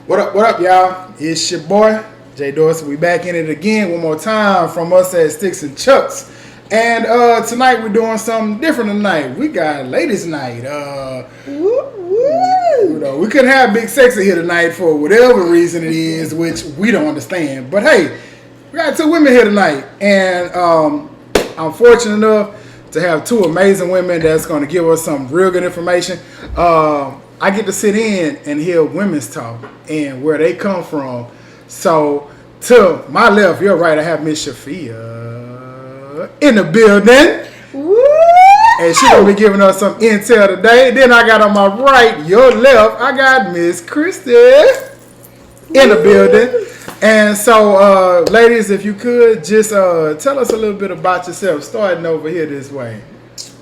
What up, y'all? It's your boy, Jay Dorsey. We back in it again one more time from us at Sticks and Chucks. And tonight we're doing something different tonight. We got ladies' night. You know, we couldn't have Big Sexy here tonight for whatever reason it is, which we don't understand. But hey, we got two women here tonight. And I'm fortunate enough to have two amazing women that's going to give us some real good information. I get to sit in and hear women's talk and where they come from. So to my left, your right, I have Miss Shafiah in the building. Woo! And she's going to be giving us some intel today. Then I got on my right, your left, I got Miss Kristi in the building. And so, ladies, if you could just tell us a little bit about yourself, starting over here this way.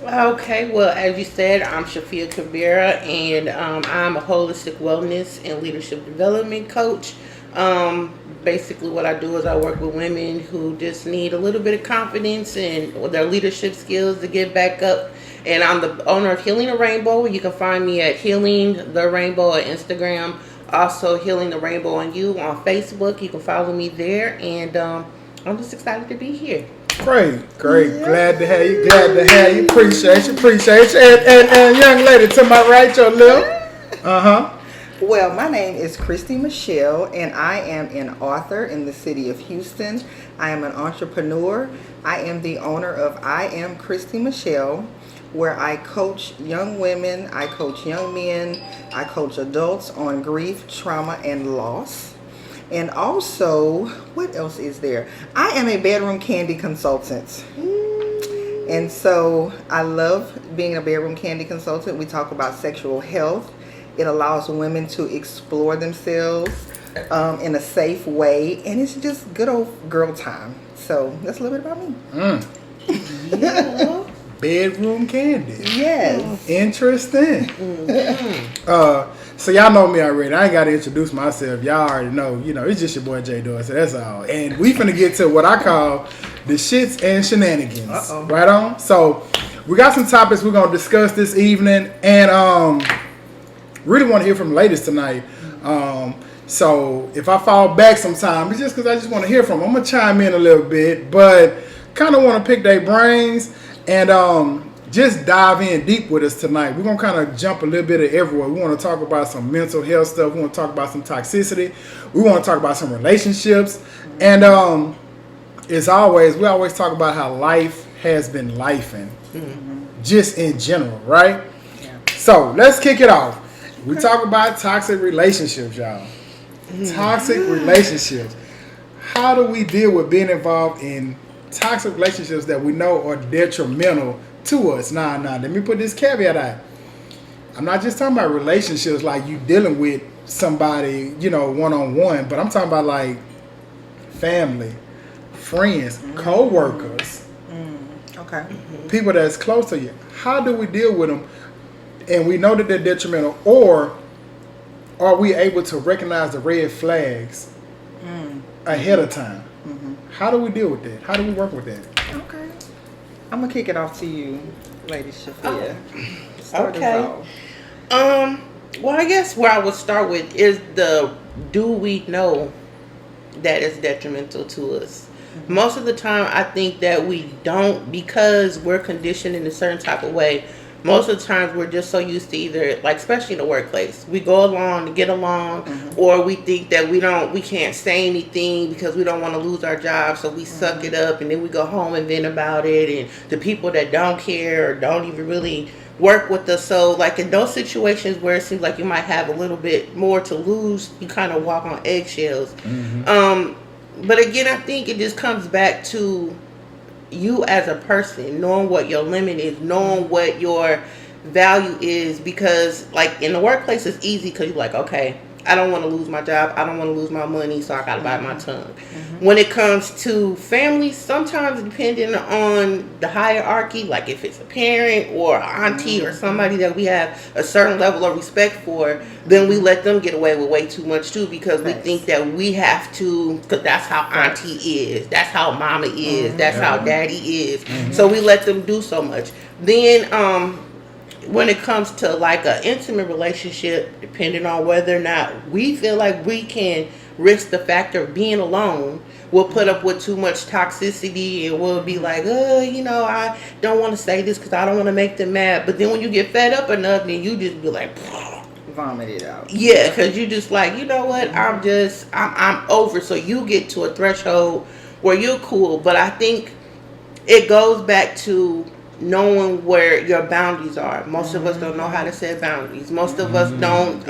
Okay, well, as you said, I'm Shafiah Kabira, and I'm a holistic wellness and leadership development coach. Basically, what I do is I work with women who just need a little bit of confidence and their leadership skills to get back up. And I'm the owner of Healing the Rainbow. You can find me at Healing the Rainbow on Instagram. Also, Healing the Rainbow on on Facebook. You can follow me there, and I'm just excited to be here. Great. Yeah. Glad to have you. Appreciate you. And young lady to my right, your left. Well, my name is Kristi Michelle, and I am an author in the city of Houston. I am an entrepreneur. I am the owner of I Am Kristi Michelle, where I coach young women, I coach young men, I coach adults on grief, trauma, and loss. And also, what else is there? I am a bedroom candy consultant. And so I love being a bedroom candy consultant. We talk about sexual health. It allows women to explore themselves in a safe way. And it's just good old girl time. So that's a little bit about me. Yeah. Bedroom candy. Yes. Interesting. So y'all know me already. I ain't got to introduce myself. Y'all already know. You know, it's just your boy Jay Dorsey. That's all. And we finna get to what I call the shits and shenanigans. Uh-oh. Right on? So we got some topics we're going to discuss this evening. And really want to hear from the ladies tonight. So if I fall back sometime, it's just because I just want to hear from them. I'm going to chime in a little bit. But kind of want to pick their brains. And just dive in deep with us tonight. We're going to kind of jump a little bit of everywhere. We want to talk about some mental health stuff. We want to talk about some toxicity. We want to talk about some relationships. And as always, we always talk about how life has been lifing. Just in general, right? Yeah. So let's kick it off. We talk about toxic relationships, y'all. Toxic relationships. How do we deal with being involved in toxic relationships that we know are detrimental to us? Nah, let me put this caveat out. I'm not just talking about relationships like you dealing with somebody, you know, one-on-one, but I'm talking about like family, friends, co-workers, okay, people that's close to you. How do we deal with them? And we know that they're detrimental, or are we able to recognize the red flags ahead of time? How do we deal with that? How do we work with that? Okay. I'm going to kick it off to you, Lady Shafiah. Okay. Well, I guess where I would start with is do we know that it's detrimental to us? Most of the time, I think that we don't, because we're conditioned in a certain type of way. Most of the times we're just so used to either, like, especially in the workplace, we go along to get along, or we think that we can't say anything because we don't want to lose our job, so we suck it up, and then we go home and vent about it. And the people that don't care or don't even really work with us, so like in those situations where it seems like you might have a little bit more to lose, you kind of walk on eggshells. But again, I think it just comes back to you as a person, knowing what your limit is, knowing what your value is, because like in the workplace it's easy because you're like, okay, I don't want to lose my job, I don't want to lose my money, so I gotta bite my tongue. When it comes to family, sometimes depending on the hierarchy, like if it's a parent or an auntie or somebody that we have a certain level of respect for, then we let them get away with way too much too, because we think that we have to, because that's how auntie is, that's how mama is, that's how daddy is. So we let them do so much. Then when it comes to like an intimate relationship, depending on whether or not we feel like we can risk the factor of being alone, we'll put up with too much toxicity and we'll be like, I don't want to say this because I don't want to make them mad. But then when you get fed up enough, then you just be like, vomit it out. Yeah, because you just like, you know what, I'm over. So you get to a threshold where you're cool. But I think it goes back to knowing where your boundaries are. Most of us don't know how to set boundaries. Most of us don't,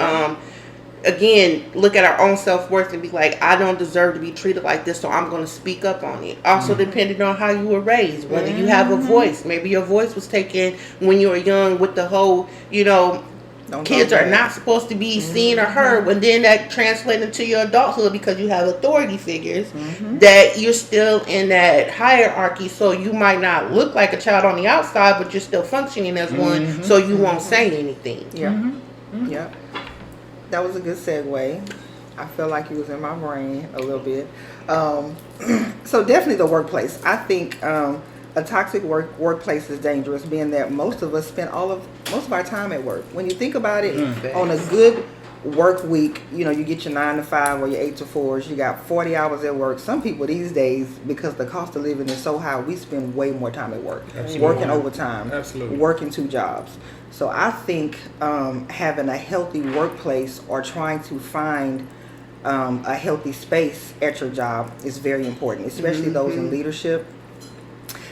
again, look at our own self-worth and be like, I don't deserve to be treated like this, so I'm going to speak up on it. Also, depending on how you were raised, whether you have a voice. Maybe your voice was taken when you were young with the whole, kids are not supposed to be seen or heard, when then that translates into your adulthood because you have authority figures that you're still in that hierarchy, so you might not look like a child on the outside, but you're still functioning as one, so you won't say anything. Yeah. That was a good segue. I feel like it was in my brain a little bit. So definitely the workplace. I think a toxic workplace is dangerous, being that most of us spend most of our time at work. When you think about it, on a good work week, you get your 9 to 5 or your 8 to 4s. You got 40 hours at work. Some people these days, because the cost of living is so high, we spend way more time at work, working overtime, working 2 jobs. So I think having a healthy workplace or trying to find a healthy space at your job is very important, especially those in leadership.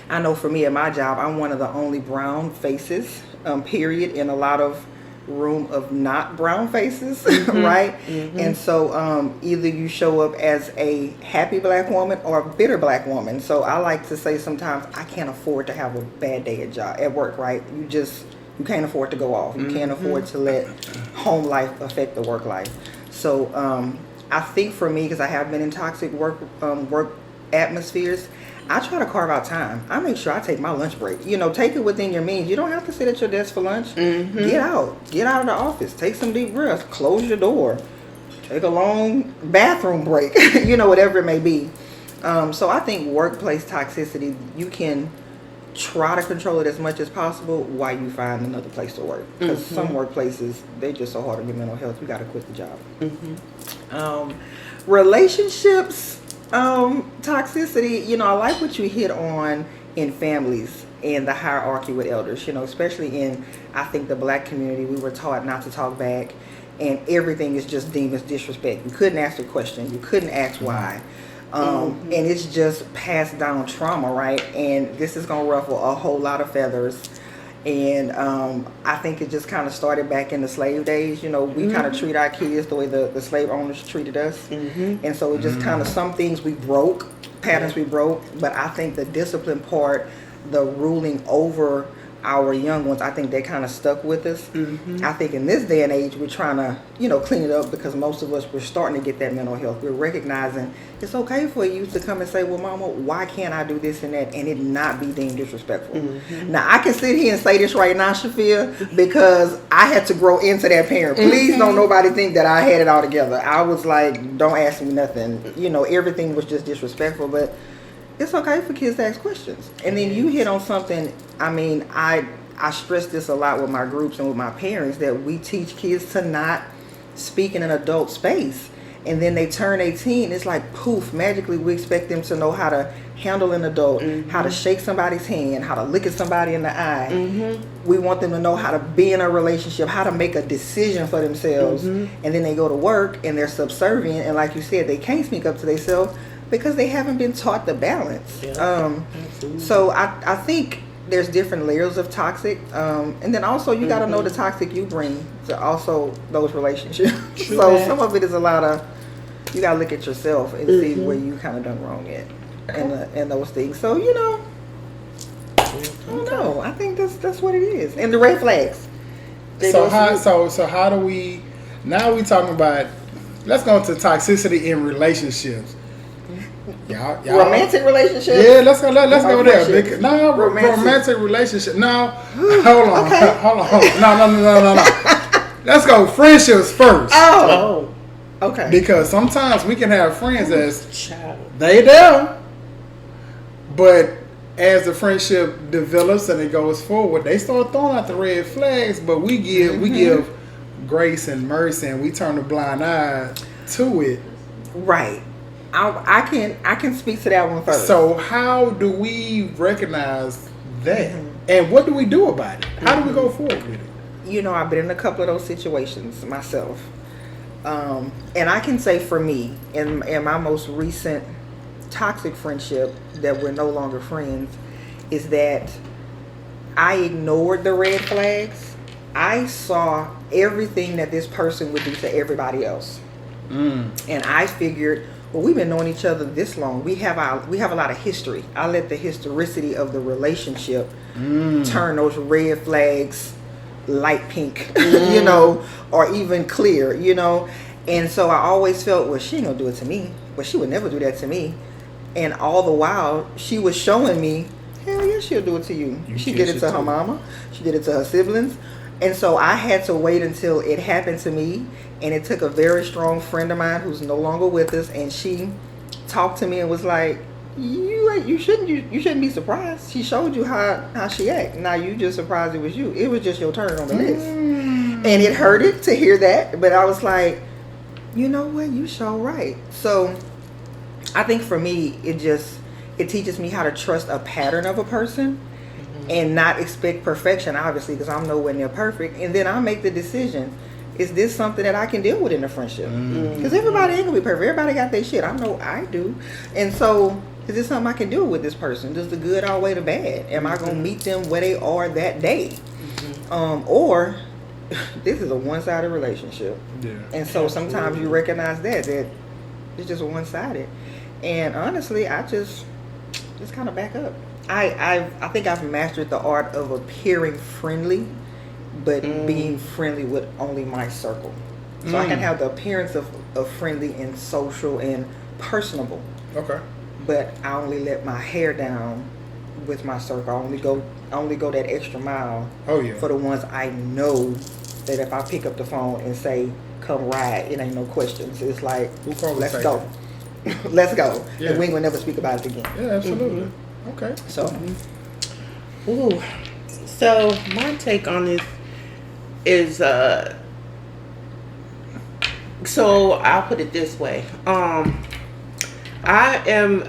I know for me at my job, I'm one of the only brown faces, period, in a lot of room of not brown faces, right? And so either you show up as a happy black woman or a bitter black woman. So I like to say sometimes I can't afford to have a bad day at work, right? You can't afford to go off. You can't afford to let home life affect the work life. So I think for me, because I have been in toxic work atmospheres, I try to carve out time. I make sure I take my lunch break. Take it within your means. You don't have to sit at your desk for lunch. Get out of the office. Take some deep breaths. Close your door. Take a long bathroom break. Whatever it may be. So I think workplace toxicity, you can try to control it as much as possible while you find another place to work. Because some workplaces, they just so hard on your mental health. You got to quit the job. Relationships. Toxicity, I like what you hit on in families and the hierarchy with elders, especially in, I think, the black community. We were taught not to talk back, and everything is just deemed as disrespect. You couldn't ask a question. You couldn't ask why. And it's just passed down trauma, right? And this is going to ruffle a whole lot of feathers. And I think it just kind of started back in the slave days. We kind of treat our kids the way the slave owners treated us. And so it just kind of, some things we broke, patterns we broke. But I think the discipline part, the ruling over our young ones, I think they kind of stuck with us. I think in this day and age, we're trying to, clean it up, because most of us, we're starting to get that mental health. We're recognizing it's okay for you to come and say, well, mama, why can't I do this and that, and it not be deemed disrespectful. Now, I can sit here and say this right now, Shafiah, because I had to grow into that parent. Please don't nobody think that I had it all together. I was like, don't ask me nothing. Everything was just disrespectful, but it's okay for kids to ask questions. And then you hit on something. I mean, I stress this a lot with my groups and with my parents, that we teach kids to not speak in an adult space. And then they turn 18, it's like poof, magically we expect them to know how to handle an adult, how to shake somebody's hand, how to look at somebody in the eye. We want them to know how to be in a relationship, how to make a decision for themselves. And then they go to work and they're subservient, and like you said, they can't speak up to themselves because they haven't been taught the balance. So I think there's different layers of toxic, and then also you got to know the toxic you bring to also those relationships. So some of it is a lot of, you got to look at yourself and see where you kind of done wrong at, and those things. So I don't know. I think that's what it is. And the red flags. So how do we? Now we talking about. Let's go into toxicity in relationships. Y'all, romantic relationships. Yeah, let's go there. No, romantic relationship. No, hold on, hold on. No. Let's go friendships first. Oh, okay. Because sometimes we can have friends that's they there, but as the friendship develops and it goes forward, they start throwing out the red flags, but we give grace and mercy, and we turn a blind eye to it. Right. I can speak to that one first. So how do we recognize that, and what do we do about it? How do we go forward with it? I've been in a couple of those situations myself, and I can say for me, in my most recent toxic friendship that we're no longer friends, is that I ignored the red flags. I saw everything that this person would do to everybody else, and I figured, well, we've been knowing each other this long. We have a lot of history. I let the historicity of the relationship turn those red flags light pink, or even clear, And so I always felt, well, she ain't gonna do it to me. Well, she would never do that to me. And all the while, she was showing me, hell yeah, she'll do it to you. She did it to her mama. She did it to her siblings. And so I had to wait until it happened to me. And it took a very strong friend of mine who's no longer with us. And she talked to me and was like, you shouldn't be surprised. She showed you how she act. Now you just surprised it was you. It was just your turn on the list. And it hurted to hear that. But I was like, you know what? You sure right. So I think for me, it teaches me how to trust a pattern of a person and not expect perfection, obviously, because I'm nowhere near perfect. And then I'll make the decision. Is this something that I can deal with in a friendship? Because everybody ain't gonna be perfect. Everybody got their shit. I know I do. And so, is this something I can do with this person? Does the good outweigh the bad? Am I gonna meet them where they are that day? Or this is a one-sided relationship. Yeah. And so sometimes you recognize that it's just one-sided. And honestly, I just kind of back up. I think I've mastered the art of appearing friendly, but being friendly with only my circle. So I can have the appearance of friendly and social and personable. Okay. But I only let my hair down with my circle. I only go that extra mile. Oh yeah. For the ones I know that if I pick up the phone and say, "Come ride," it ain't no questions. It's like, let's go. Let's go. Yeah. And we ain't gonna never speak about it again. Yeah, absolutely. Okay. So So my take on this is so I'll put it this way. I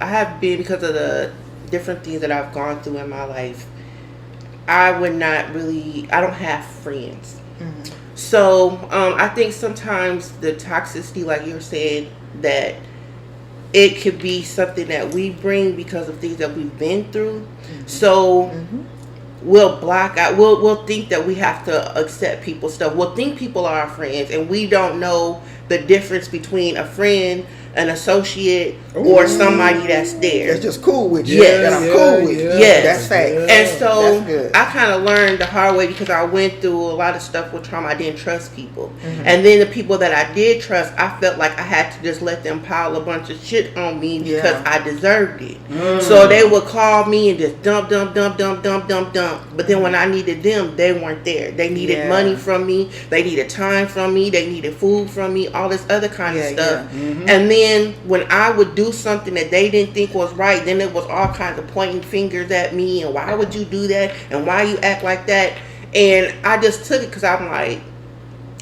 have been, because of the different things that I've gone through in my life, I don't have friends. So I think sometimes the toxicity, like you were saying, that it could be something that we bring because of things that we've been through. So we'll block out. We'll think that we have to accept people's stuff. We'll think people are our friends, and we don't know the difference between a friend, an associate, or somebody that's there. That's just cool with you. Yes. That I'm cool with. Yes. That's fact. And so I kind of learned the hard way, because I went through a lot of stuff with trauma. I didn't trust people. And then the people that I did trust, I felt like I had to just let them pile a bunch of shit on me because I deserved it. So they would call me and just dump. But then when I needed them, they weren't there. They needed money from me. They needed time from me. They needed food from me. All this other kind of stuff. And then when I would do something that they didn't think was right, then it was all kinds of pointing fingers at me, and why would you do that, and why you act like that. And I just took it because I'm like,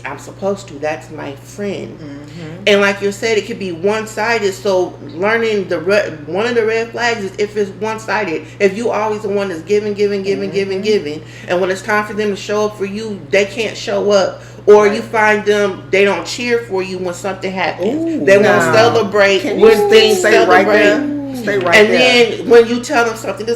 I'm supposed to. That's my friend. And like you said, it could be one-sided. So learning one of the red flags is if it's one-sided. If you always the one that's giving, and when it's time for them to show up for you, they can't show up. Or you find them, they don't cheer for you when something happens. They won't celebrate when things celebrate. Stay right and there. Then when you tell them something,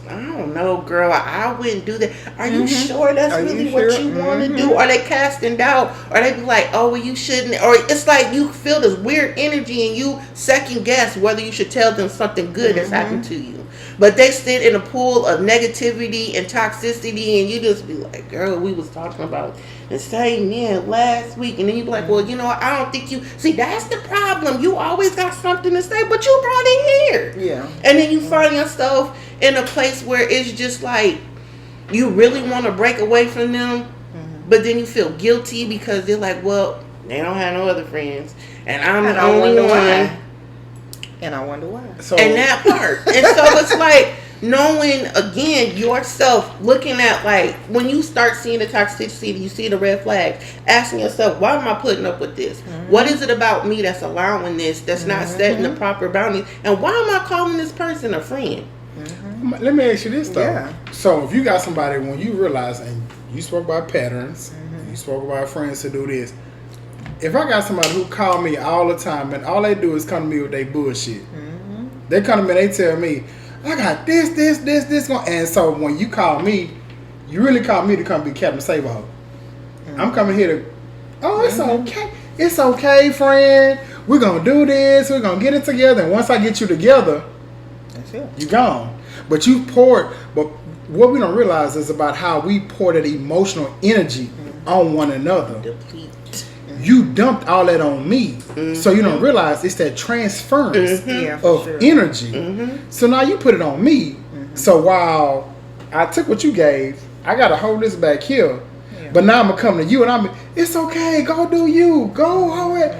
I don't know, girl, I wouldn't do that. Are you sure that's really what you want to do? Are they casting doubt? Or they be like, oh, well, you shouldn't. Or it's like you feel this weird energy and you second guess whether you should tell them something good that's happened to you. But they sit in a pool of negativity and toxicity, and you just be like, girl, we was talking about the same man last week. And then you be like, well, I don't think you... See, that's the problem. You always got something to say, but you brought it here. Yeah. And then you find yourself in a place where it's just like, you really want to break away from them, but then you feel guilty because they're like, well, they don't have no other friends. And I'm the only one. And I wonder why. And that part. And so it's like, knowing again yourself, looking at like when you start seeing the toxicity, you see the red flags, asking yourself, why am I putting up with this? What is it about me that's allowing this, that's not setting the proper boundaries, and why am I calling this person a friend? Let me ask you this though. Yeah. So if you got somebody, when you realize, and you spoke about patterns, you spoke about friends to do this. If I got somebody who call me all the time and all they do is come to me with their bullshit, they come to me, they tell me, I got this going, and so when you call me, you really call me to come be Captain Save-A-Ho. I'm coming here to, it's okay, friend. We're gonna do this. We're gonna get it together, and once I get you together, That's it. you gone. But you poured. But what we don't realize is about how we pour that emotional energy on one another. Deplete. You dumped all that on me, so you don't realize it's that transference Yeah, of for sure. energy. So now you put it on me. So while I took what you gave, I gotta hold this back here. Yeah. But now I'm gonna come to you and it's okay. Go do you. Go hold it.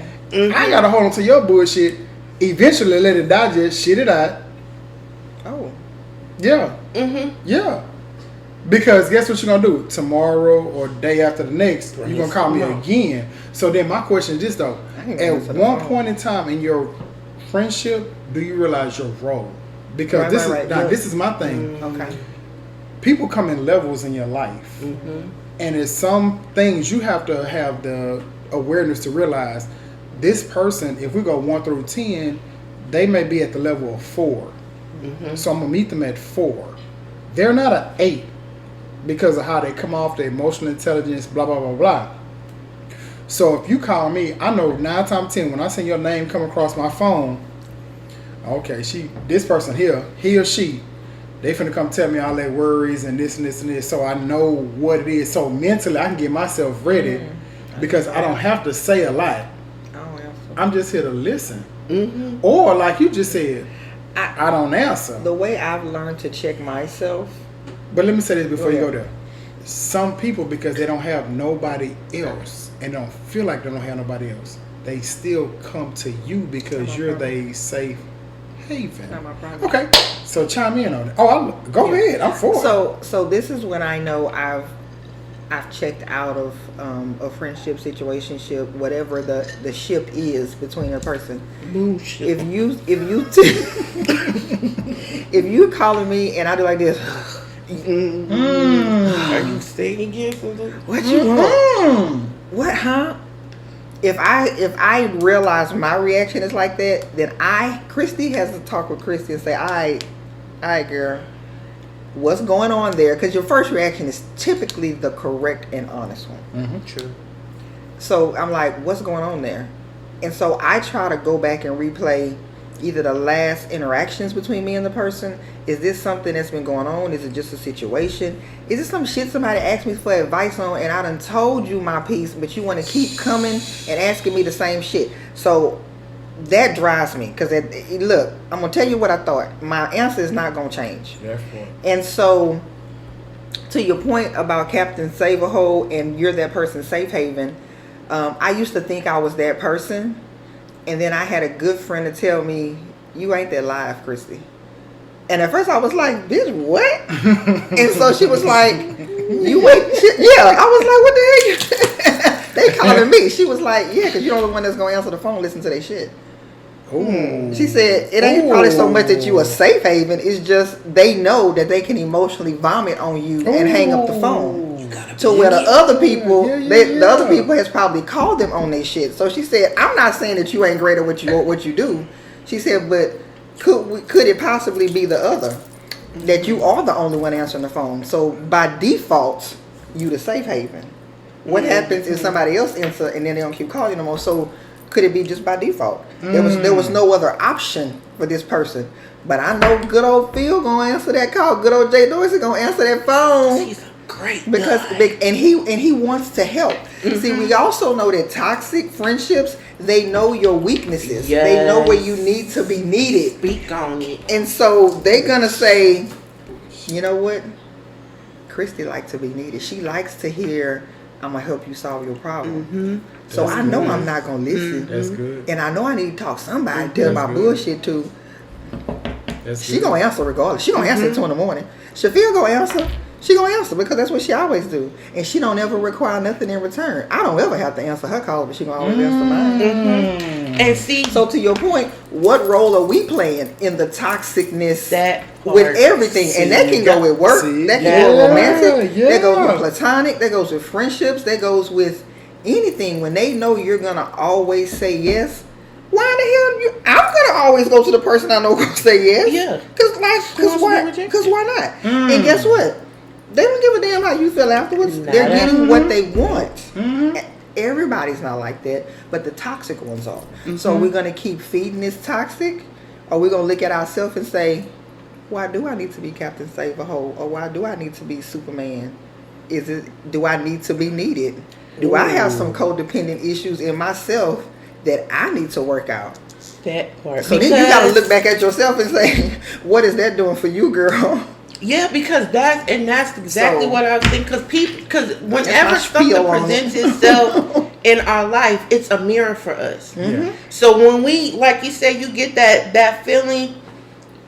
I gotta hold on to your bullshit. Eventually, let it digest, shit it out. Oh. Yeah. Yeah. Because guess what you're gonna do? Tomorrow or day after the next, you're gonna call me again. So then my question is this though. At one point in time in your friendship, do you realize your role? Because this is my thing. Okay. People come in levels in your life. And there's some things you have to have the awareness to realize this person, if we go 1 through 10, they may be at the level of 4. So I'm gonna meet them at 4. They're not an 8 because of how they come off, their emotional intelligence, blah blah blah blah. So if you call me, I know 9 times 10 when I see your name come across my phone, okay, this person here, he or she, they finna come tell me all their worries and this and this and this, so I know what it is. So mentally I can get myself ready because I don't have to say a lot. I'm just here to listen. Or like you just said, I don't answer. The way I've learned to check myself. But let me say this before you go there. Some people, because they don't have nobody else and don't feel like they don't have nobody else, they still come to you because you're their safe haven. Not my problem. Okay, so chime in on it. Oh, go ahead. I'm for it. So this is when I know I've checked out of a friendship, situationship, whatever the ship is between a person. Bullshit. If you calling me and I do like this. Are you saying again? What you want? What, huh? If I realize my reaction is like that, then Kristi has to talk with Kristi and say, all right, girl, what's going on there? Because your first reaction is typically the correct and honest one. True. So I'm like, what's going on there? And so I try to go back and replay either the last interactions between me and the person. Is this something that's been going on? Is it just a situation? Is it some shit somebody asked me for advice on and I done told you my piece, but you want to keep coming and asking me the same shit? So that drives me because look, I'm going to tell you what I thought. My answer is not going to change. And so to your point about Captain Save-A-Ho and you're that person's safe haven, I used to think I was that person. And then I had a good friend to tell me, you ain't that live, Kristi. And at first I was like, bitch, what? And so she was like, you ain't shit. Yeah, I was like, what the heck? They calling me. She was like, yeah, because you're the one that's going to answer the phone, listen to their shit. Ooh. She said, it ain't probably so much that you a safe haven. It's just they know that they can emotionally vomit on you and hang up the phone. To where the other people, the other people has probably called them on their shit. So she said, I'm not saying that you ain't great at what you do. She said, but could it possibly be the other? That you are the only one answering the phone. So by default, you the safe haven. What happens if somebody else answer and then they don't keep calling no more? So could it be just by default? There was no other option for this person. But I know good old Phil gonna answer that call. Good old Jay Dorsey gonna answer that phone. He's a great because guy. and he wants to help. See, we also know that toxic friendships, they know your weaknesses. Yes. They know where you need to be needed. Speak on it. And so they're gonna say, you know what? Kristi likes to be needed. She likes to hear, I'm gonna help you solve your problem. So I know I'm not gonna listen. That's good. And I know I need to talk to somebody, tell my bullshit to. She gonna answer regardless. She gonna answer at 2 in the morning. Shafiah gonna answer. She gonna answer because that's what she always do, and she don't ever require nothing in return. I don't ever have to answer her call, but she gonna always answer mine. And see, so to your point, what role are we playing in the toxicness that with everything? And that can go with work. That can go romantic. That goes with platonic. That goes with friendships. That goes with anything. When they know you're gonna always say yes. Why the hell I'm gonna always go to the person I know gonna say yes. Yeah. Cause why not? And guess what? They don't give a damn how you feel afterwards. They're getting what they want. Everybody's not like that, but the toxic ones are. So we're gonna keep feeding this toxic, or we're gonna look at ourselves and say, why do I need to be Captain Save-A-Hole, or why do I need to be Superman? Do I need to be needed? Do I have some codependent issues in myself that I need to work out? That part. So then you got to look back at yourself and say, what is that doing for you, girl? Yeah, because that's exactly what I was thinking. Because whenever something presents itself in our life, it's a mirror for us. So when we, like you said, you get that feeling,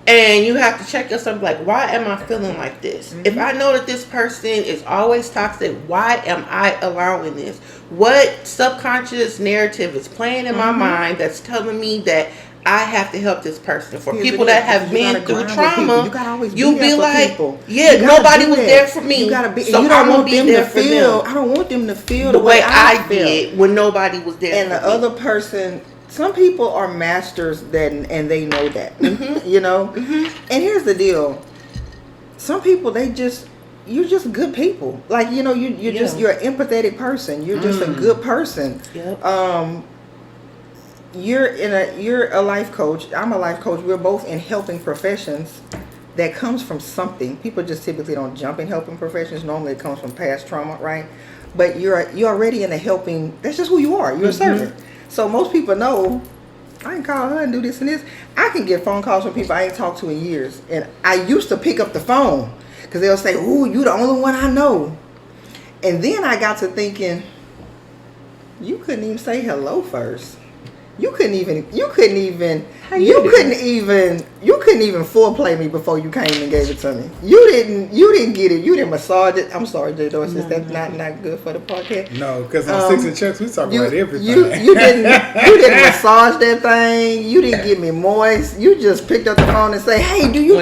and you have to check yourself, like, why am I feeling like this? If I know that this person is always toxic, why am I allowing this? What subconscious narrative is playing in my mind that's telling me that I have to help this person? For people that have been through trauma, you be like, nobody was there for me. You gotta be, so you don't want them to feel. I don't want them to feel the way I did when nobody was there. And the other person. Some people are masters and they know that, you know. And here's the deal: some people you're just good people. Like you're an empathetic person. You're just a good person. You're a life coach. I'm a life coach. We're both in helping professions. That comes from something. People just typically don't jump in helping professions. Normally, it comes from past trauma, right? But you're already in a helping. That's just who you are. You're a servant. So most people know, I can call her and do this and this. I can get phone calls from people I ain't talked to in years. And I used to pick up the phone because they'll say, ooh, you the only one I know. And then I got to thinking, you couldn't even say hello first. You couldn't even foreplay me before you came and gave it to me. You didn't get it. You didn't massage it. I'm sorry, J. Doris, is that not good for the podcast? No, because on Six and Chucks we talk about everything. You didn't massage that thing. You didn't get me moist. You just picked up the phone and say, hey, do you?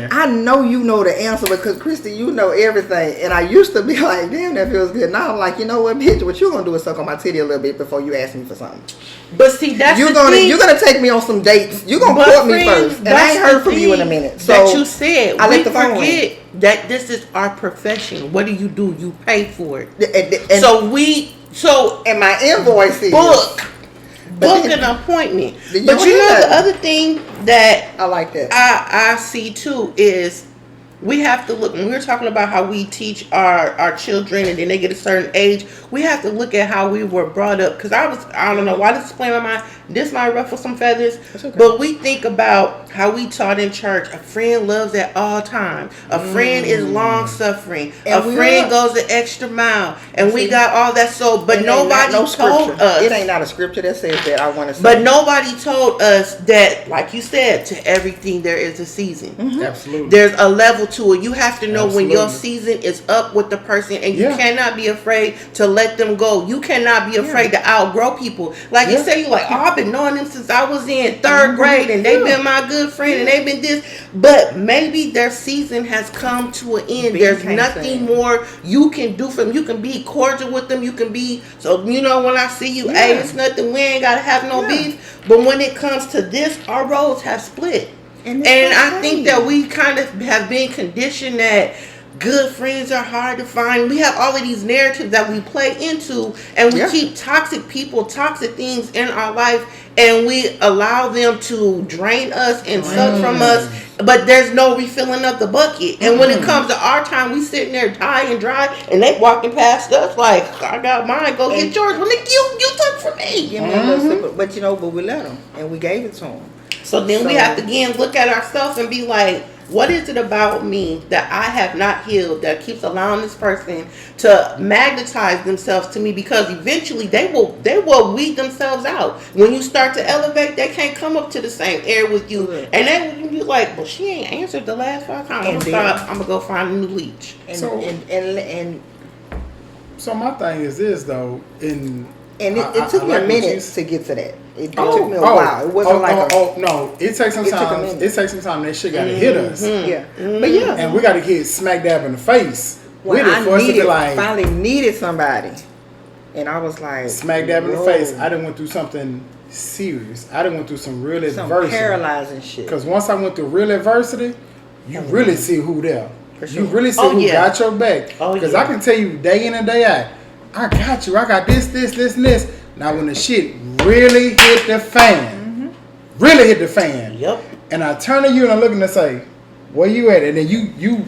I know you know the answer because Kristi, you know everything. And I used to be like, damn, that feels good. Now I'm like, you know what, bitch? What you gonna do is suck on my titty a little bit before you ask me for something. But see, that's you're gonna take me on some dates. You're gonna court me first, and I ain't heard from you in a minute. So that you said I let the phone ring. That this is our profession. What do? You pay for it. And and my invoice is book an appointment. But you know the other thing that I like that I see too is we have to look, when we're talking about how we teach our children and then they get a certain age, we have to look at how we were brought up. Because I don't know why this is playing my mind. This might ruffle some feathers. Okay. But we think about how we taught in church. A friend loves at all times. A friend is long suffering. A friend goes the extra mile. And we got all that. So, but nobody told us. It ain't not a scripture that says that. I want to say. But nobody told us that, like you said, to everything there is a season. Absolutely. There's a level to it. You have to know when your season is up with the person, and you cannot be afraid to let them go. You cannot be afraid to outgrow people. Like you say, you like, oh, I've been knowing them since I was in third grade, and they've been my good friend, and they've been this. But maybe their season has come to an end. There's nothing more you can do for them. You can be cordial with them. You can be, so you know, when I see you, hey, it's nothing. We ain't gotta have no beef. But when it comes to this, our roads have split. And I think that we kind of have been conditioned that good friends are hard to find. We have all of these narratives that we play into, and we keep toxic people, toxic things in our life, and we allow them to drain us and suck from us, but there's no refilling of the bucket. And when it comes to our time, we sitting there high and dry, and they walking past us like, I got mine, go get yours. When you took from me. Give me a little sip, but we let them, and we gave it to them. So then we have to again look at ourselves and be like, What is it about me that I have not healed that keeps allowing this person to magnetize themselves to me? Because eventually they will weed themselves out. When you start to elevate, they can't come up to the same air with you. And then you're like, well, she ain't answered the last 5 times. I'm gonna go find a new leech. So my thing is this though, it took me a minute to get to that. It took me a while. It wasn't no. It takes some time. It takes some time. That shit gotta hit us. Yeah, but yeah, and we gotta get smack dab in the face with it for us to be like. Finally needed somebody, and I was like, smack dab in the face. I done went through something serious. I done went through some real adversity, paralyzing shit. Because once I went through real adversity, you really see who there. For sure. You really see who got your back. Because I can tell you day in and day out, I got you. I got this, and this. Now when the shit really hit the fan, really hit the fan. Yep. And I turn to you and I look and I say, where you at? And then you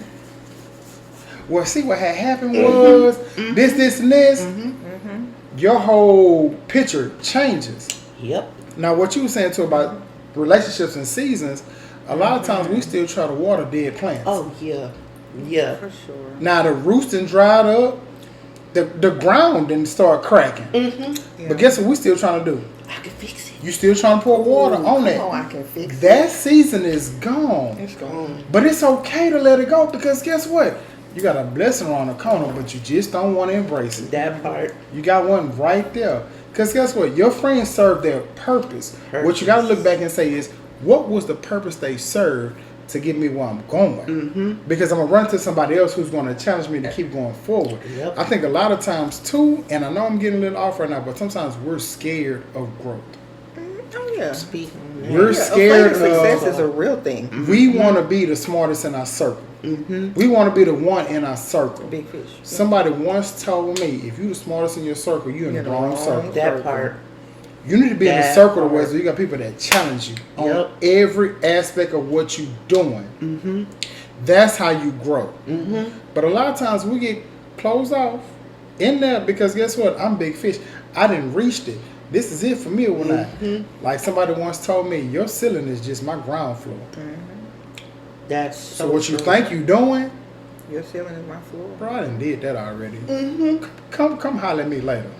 well, see what had happened was this, and this. Your whole picture changes. Yep. Now what you were saying too about relationships and seasons, a lot of times we still try to water dead plants. Oh yeah. Yeah. For sure. Now the roots done dried up. The ground didn't start cracking. But guess what we still trying to do? I can fix it. You still trying to pour water on that. Oh, I can fix it. That season is gone. It's gone. But it's okay to let it go because guess what? You got a blessing around the corner, but you just don't want to embrace it. That part. You got one right there. Because guess what? Your friends serve their purpose. What you got to look back and say is, what was the purpose they served to get me where I'm going? Because I'm going to run to somebody else who's going to challenge me to keep going forward. Yep. I think a lot of times too, and I know I'm getting a little off right now, but sometimes we're scared of growth. Oh yeah. We're scared of success is a real thing. We want to be the smartest in our circle. We want to be the one in our circle. Big fish. Somebody once told me, if you're the smartest in your circle, you're in the wrong circle. That part. You need to be in the circle where you got people that challenge you on every aspect of what you're doing. That's how you grow. But a lot of times we get closed off in there because guess what? I'm big fish. I didn't reach it. This is it for me or not. Like somebody once told me, your ceiling is just my ground floor. That's so what you think you doing? Your ceiling is my floor. Bro, I done did that already. Come holler at me later.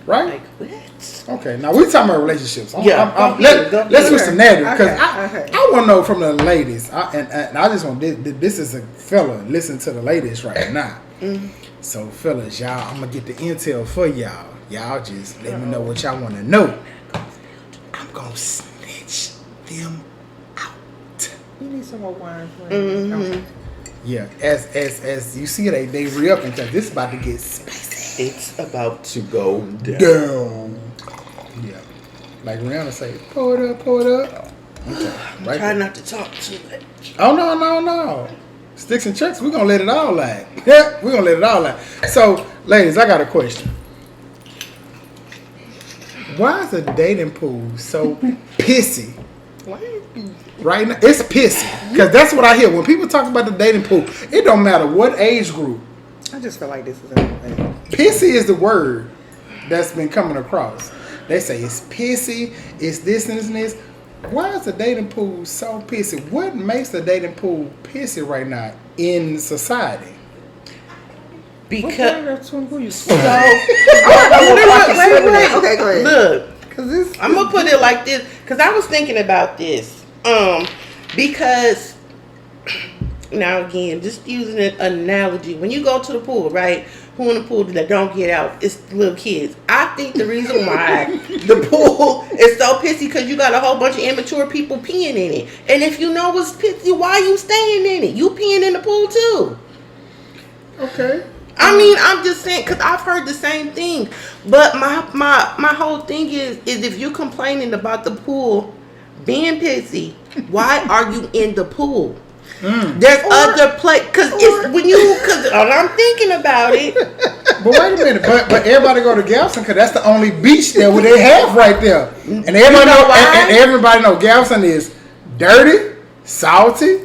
Right? Like what? Okay, now we talking about relationships. Yeah. Let's switch the narrative because I want to know from the ladies. And I just want this is a fella. Listen to the ladies right now. So fellas, y'all, I'm gonna get the intel for y'all. Y'all just let me know what y'all want to know. I'm gonna snitch them out. You need some more wine. Okay. Yeah, as you see, they re-upping because this is about to get spicy. It's about to go down. Yeah. Like Rihanna say, pour it up, pour it up. Okay. Try not to talk too much. Oh, no. Sticks and checks, we're going to let it all out. Yeah, we're going to let it all out. So, ladies, I got a question. Why is the dating pool so pissy? Right now, it's pissy. Because that's what I hear. When people talk about the dating pool, it don't matter what age group. I just feel like this is everything. Pissy is the word that's been coming across. They say it's pissy, it's this and this. Why is the dating pool so pissy? What makes the dating pool pissy right now in society? Because wait. Okay, go ahead. Look, I'm gonna put it like this because I was thinking about this. Because now again, just using an analogy, when you go to the pool, right? Who in the pool that don't get out? It's little kids. I think the reason why the pool is so pissy because you got a whole bunch of immature people peeing in it. And if you know what's pissy, why are you staying in it? You peeing in the pool too. Okay. I mean, I'm just saying because I've heard the same thing. But my whole thing is if you're complaining about the pool being pissy, why are you in the pool? There's other because it's when because I'm thinking about it. But wait a minute, but everybody go to Galveston because that's the only beach there where they have right there, and everybody know Galveston is dirty, salty.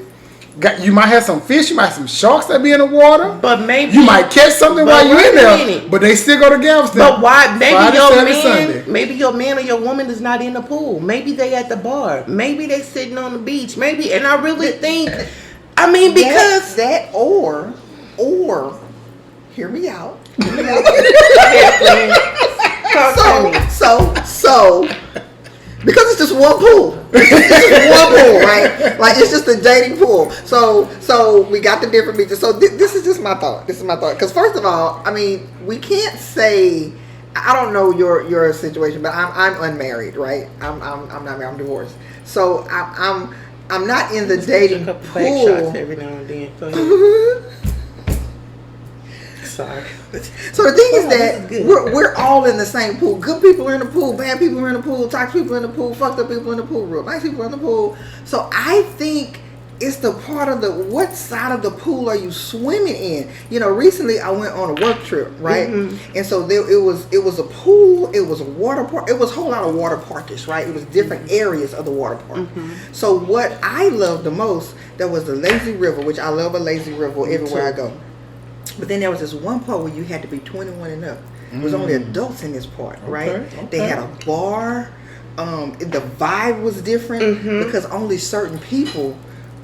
You might have some fish, you might have some sharks that be in the water, but maybe you might catch something while you're in there. But they still go to Galveston. But why? Maybe your man or your woman is not in the pool. Maybe they at the bar. Maybe they sitting on the beach. Maybe, and I really think I mean, because that or hear me out. So because it's just one pool. It's just one pool, right? Like it's just a dating pool. So we got the different beaches. So this is just my thought. Because first of all, I mean, we can't say. I don't know your situation, but I'm unmarried, right? I'm not married. I'm divorced. So I'm not in the dating pool. Shots every now and then. Go ahead. Sorry. So the thing is that we're all in the same pool. Good people are in the pool, bad people are in the pool, toxic people are in the pool, fucked up people are in the pool, real nice people are in the pool. So I think it's the part of what side of the pool are you swimming in? You know, recently I went on a work trip, right? Mm-hmm. And so it was a pool, it was a water park, it was a whole lot of water parkish, right? It was different areas of the water park. Mm-hmm. So what I loved the most, there was the lazy river, which I love a lazy river everywhere I go. But then there was this one part where you had to be 21 and up. It was only adults in this part, right? Okay. They had a bar. The vibe was different because only certain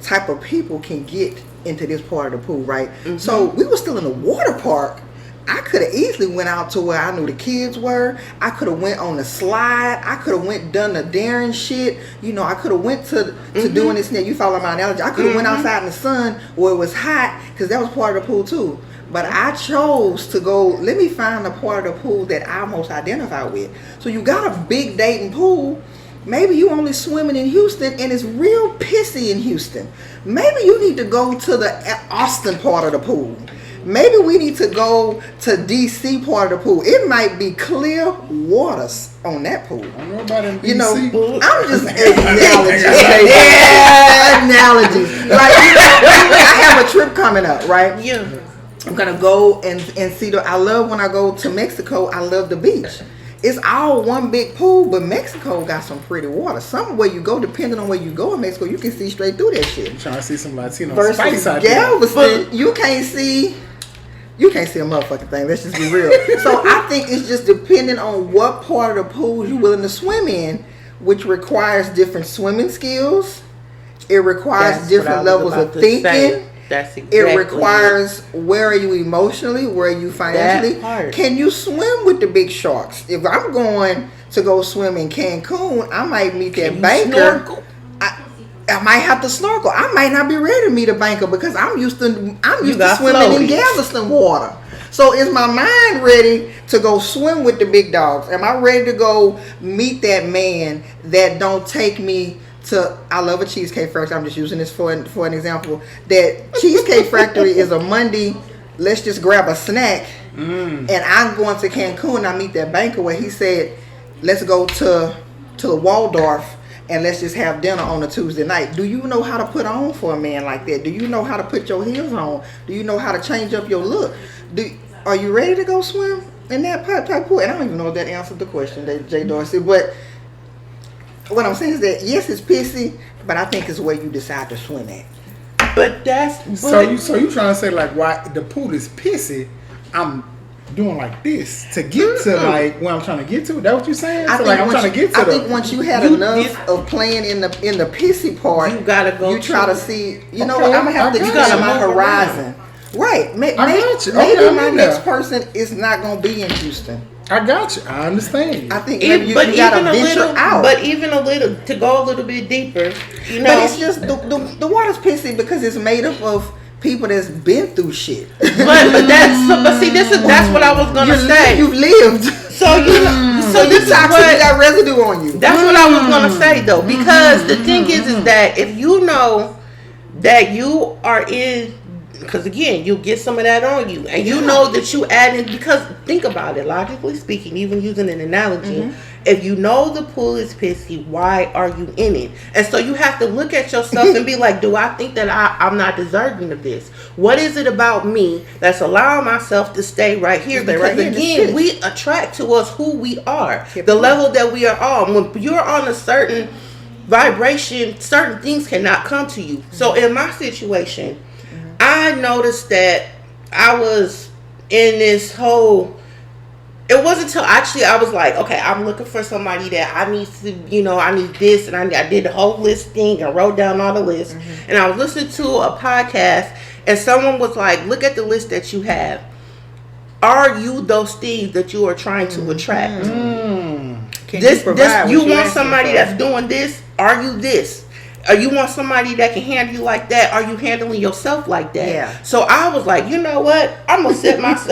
type of people can get into this part of the pool, right? Mm-hmm. So we were still in the water park. I could have easily went out to where I knew the kids were. I could have went on the slide. I could have done the daring shit. You know, I could have went to doing this. Now you follow my analogy. I could have went outside in the sun where it was hot because that was part of the pool too. But I chose to go, let me find the part of the pool that I most identify with. So you got a big dating pool. Maybe you only swimming in Houston and it's real pissy in Houston. Maybe you need to go to the Austin part of the pool. Maybe we need to go to DC part of the pool. It might be clear waters on that pool. I don't know about in DC. You know, I'm just analogies. Analogies. Like, I have a trip coming up, right? Yeah. I'm gonna go and see I love when I go to Mexico. I love the beach. It's all one big pool, but Mexico got some pretty water. Somewhere you go, depending on where you go in Mexico, you can see straight through that shit. I'm trying to see some Latino spice out there. Galveston, you can't see a motherfucking thing. Let's just be real. So I think it's just depending on what part of the pool you're willing to swim in, which requires different swimming skills. It requires different levels of thinking. That's exactly it requires where are you emotionally, where are you financially. Can you swim with the big sharks? If I'm going to go swim in Cancun, I might meet that banker. I might have to snorkel. I might not be ready to meet a banker because I'm used to swimming in Galveston water. So is my mind ready to go swim with the big dogs? Am I ready to go meet that man that don't take me to, I love a Cheesecake Factory. I'm just using this for an example. That Cheesecake Factory is a Monday, let's just grab a snack. And I'm going to Cancun and I meet that banker where he said, let's go to the Waldorf and let's just have dinner on a Tuesday night. Do you know how to put on for a man like that? Do you know how to put your heels on? Do you know how to change up your look? Are you ready to go swim in that type pool? And I don't even know if that answered the question that Jay Dorsey, but what I'm saying is that yes, it's pissy, but I think it's where you decide to swim at. But so you trying to say like why the pool is pissy? I'm doing like this to get to like where I'm trying to get to. Is that what you're saying? I think once you had enough of playing in the pissy part, you gotta go. You try to see. You know what? I'm gonna have to expand my horizon. Right. Maybe my next person is not gonna be in Houston. I got you. I understand. I think you gotta venture out. But even a little, to go a little bit deeper, you know. But it's just the water's pissy because it's made up of people that's been through shit. But that's what I was gonna say. You've lived. So this is what got residue on you. That's what I was gonna say though, because the thing is that if you know that you are in. Because again, you'll get some of that on you. And you know that you add in, because think about it, logically speaking, even using an analogy, if you know the pool is pissy, why are you in it? And so you have to look at yourself and be like, do I think that I'm not deserving of this? What is it about me that's allowing myself to stay right here? Because again, we attract to us who we are, the level that we are on. When you're on a certain vibration, certain things cannot come to you. So in my situation, I noticed that I was in this whole, it wasn't until actually I was like, okay, I'm looking for somebody that I need to, you know, I need this, and I did the whole list thing and wrote down all the lists. And I was listening to a podcast, and someone was like, look at the list that you have. Are you those things that you are trying to attract? You want somebody that's doing this? Are you this? Or you want somebody that can handle you like that? Are you handling yourself like that? Yeah. So I was like, you know what? I'm gonna set myself